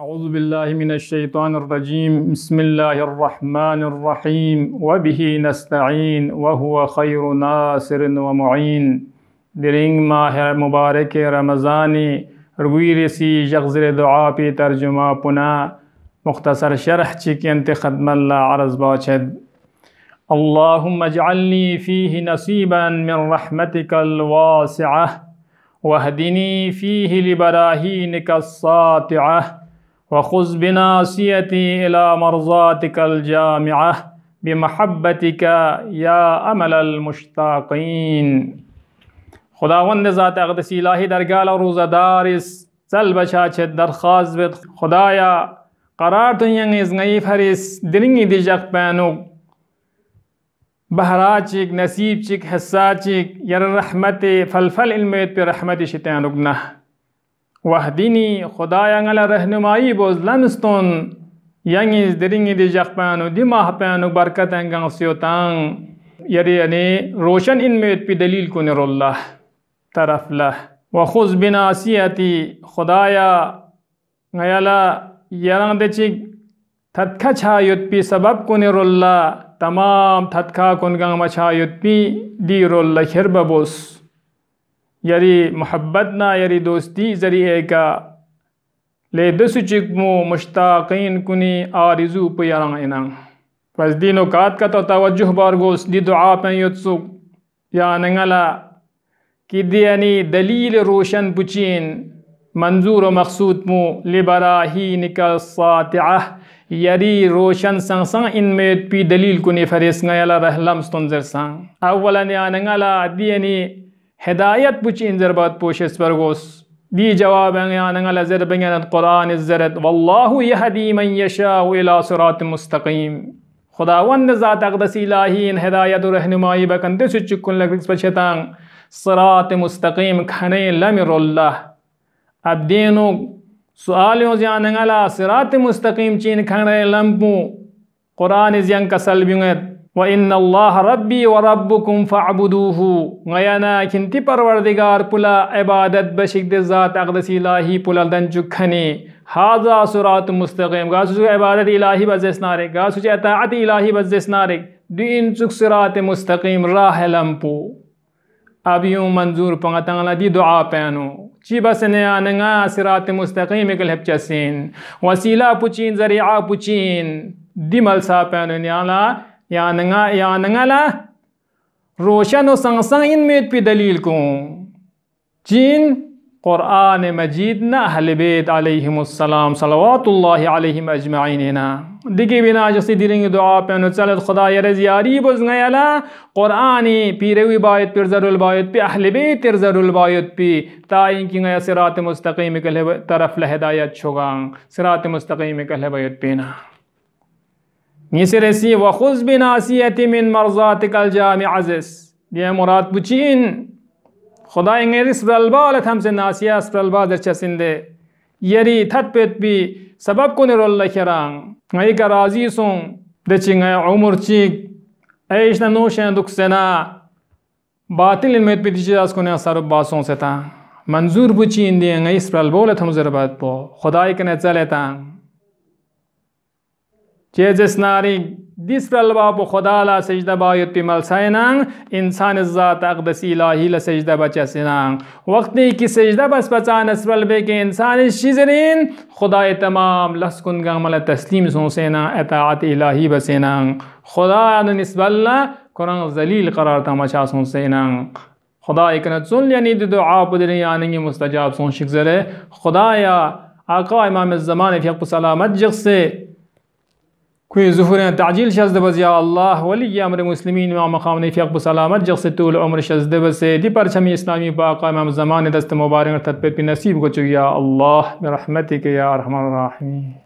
औज़ु बिल्लाहि मिनश्शैतानिर्रजीम बिस्मिल्लाहिर्रहमानिर्रहीम व बिही नस्तईन व हुवा खैरु नासिरिन व मुईन। दिरिंग माह मुबारक रमज़ानी रुवीरसी यग़्ज़िर दुआ पे तर्जुमा पुना मुख्तसर शरह चिकंत खदमल्ला अर्ज़ बाचद। अल्लाहुम्मा जअलनी फ़ीहि नसीबन मिन रहमतिकल वासिअह वहदिनी फ़ीहि लिबराहीनिका सातिअह वख़ुज़ बिनासियती इला मरज़ातिकल जामिअह बिमहब्बतिका या अमलल मुश्ताक़ीन। खुदावंद ज़ात अक़दस इलाही दरगाह रोज़ादार इस चल बचा छे दरख्वास्त बेद खुदाया करार तो यंग इस गई फरिस दिलिंगी दिजक पैनो बहराचिक नसीब चिक हसाचिक यर रहमत फल इल्मेत पे रहमत शितान रुगना वहदीनी खुदाया गला रहनुमाई बोझ लनस्तोन यंग इस दिलिंगी दिजक पैनो दिमाह पैनो बरकत अंगंग स्योतांग यरे अने रोशन इल्मेत पे दलील को निरोल्लाह तरफला वख़ुज़ बिनासियती खुदाया गयाला यरंग देचिक थत्खा छायुत पी सबब को निरोल्ला तमाम थत्खा कुनगंग मछायुत पी दी रोल्ला खिरब बोस यरी मोहब्बत ना यरी दोस्ती जरिए का ले दसुचिक मो मुश्ताक़ीन कुनी आरिज़ू पे यरंग इनंग बस दिनो कात का तो तवज्जुह बार गोस दी दुआ पे युत्सुक या नंगला कि दियानी दलील रोशन पुचीन मंजूर व मकसूद मो लिबराहीनिका सातिअह यरी रोशन संग संग इनमें पी दलील कुनी फरिस गयाला रहलम स्तंजर संग अव्वलन या नंगला दियानी हिदायत पुचीन जरबात पोशस परगोस दी जवाब या नंगला जरबंगन कुरान इज़्ज़रत वल्लाहु यहदी मन यशाउ इला सिरातिम मुस्तक़ीम। खुदावंद ज़ात अक़दस इलाही इन हिदायत और रहनुमाई बकंदे सुचुकुन लगस पछतांग सिरात मुस्तक़ीम खने लमिरुल्लाह। अब देनो सवालों जानंगला सिरात मुस्तक़ीम चीन खने लम्पू कुरान इज़यंग कसल बिंगत व इन्नल्लाह रब्बी व रब्बुकुम फ़अबुदूहु गयाना किंती परवरदिगार पुला इबादत बशिक ज़ात अक़दस इलाही पुला दंचुक खने हाज़ा सिरात मुस्तक़ीम गासु इबादत इलाही बज़ेसनारे गासु अताअत इलाही बज़ेसनारे दीन चुक सिरात मुस्तक़ीम राह लम्पू। अब यूँ मंजूर पंगतंगला दी दुआ पैनो ची बस नया नंगा सिरात मुस्तक़ीम कल चसीन वसीला पुचीन ज़रिया पुचीन दिमल सा पैनो न्याला या नंगला रोशन व संग संग इनमें पे दलील को चीन कुरान मजीद ना अहले बैत अलैहिमुस्सलाम सल्लल्लाहु अलैहिम अजमाइन ना दिखे बिना जैसे दिलेंगे दुआ पे चलत खुदा यारी बुझ गयाला कुरानी पीरवी बायत पर ज़रुल बायत पे अहले बैत ज़रुल बायत पे ताई कि गया सिरात मुस्तक़ीम कल तरफ हिदायत छोगा सिरात मुस्तक़ीम कल बायत पे ना निसरसी वख़ुज़ बिनासियती मिन मरज़ातिकल जामिअज़िस ये मुराद बुचीन खुदा इंगेरिस हमसे नासिया स्प्रलबा दरचसिंदे यरी थत पेत भी सबब को निरोल्ला खरांग ngई का राजी सों दचिंग उमर चिक ऐश ना नोशें दुख सेना बातिल में पे दिजास को ने सरब बासों से ता मंजूर बुची इंदे ngई स्प्रलबा हम जरबात पो खुदाई कने चले ता चेजस नारी दिस प्रलबा पो खुदाला सजदा बायत पे मलसायनांग इंसान ज़ात अक़दस इलाही ला सजदा बचसिनांग वक्त की सजदा बस बचान असप्रलबे के इंसान शिजरीन खुदाए तमाम लस्कुन गमल तस्लीम सोसेना अताअत इलाही बसेनांग खुदा निस्बल्ला कुरान जलील करार तमाशा सोसेनांग खुदा इकन सुन यानी दुआ पुदरी यानी मुस्तजाब सों शिकजरे खुदाया आका इमाम ज़मान फ़िक़ सलामत जग से कोई ज़ुहूर ताजील शज़द बज़ या अल्लाह वली अमर मुस्लिमीन व मक़ाम फ़िक़ सलामत जग से तूल उम्र शज़द बज़ से दी परचमी इस्लामी बाक़ा इमाम ज़मान दस्त मुबारक तत्पर नसीब को चुया अल्लाह रहमतिक या अरहमर राहिमीन।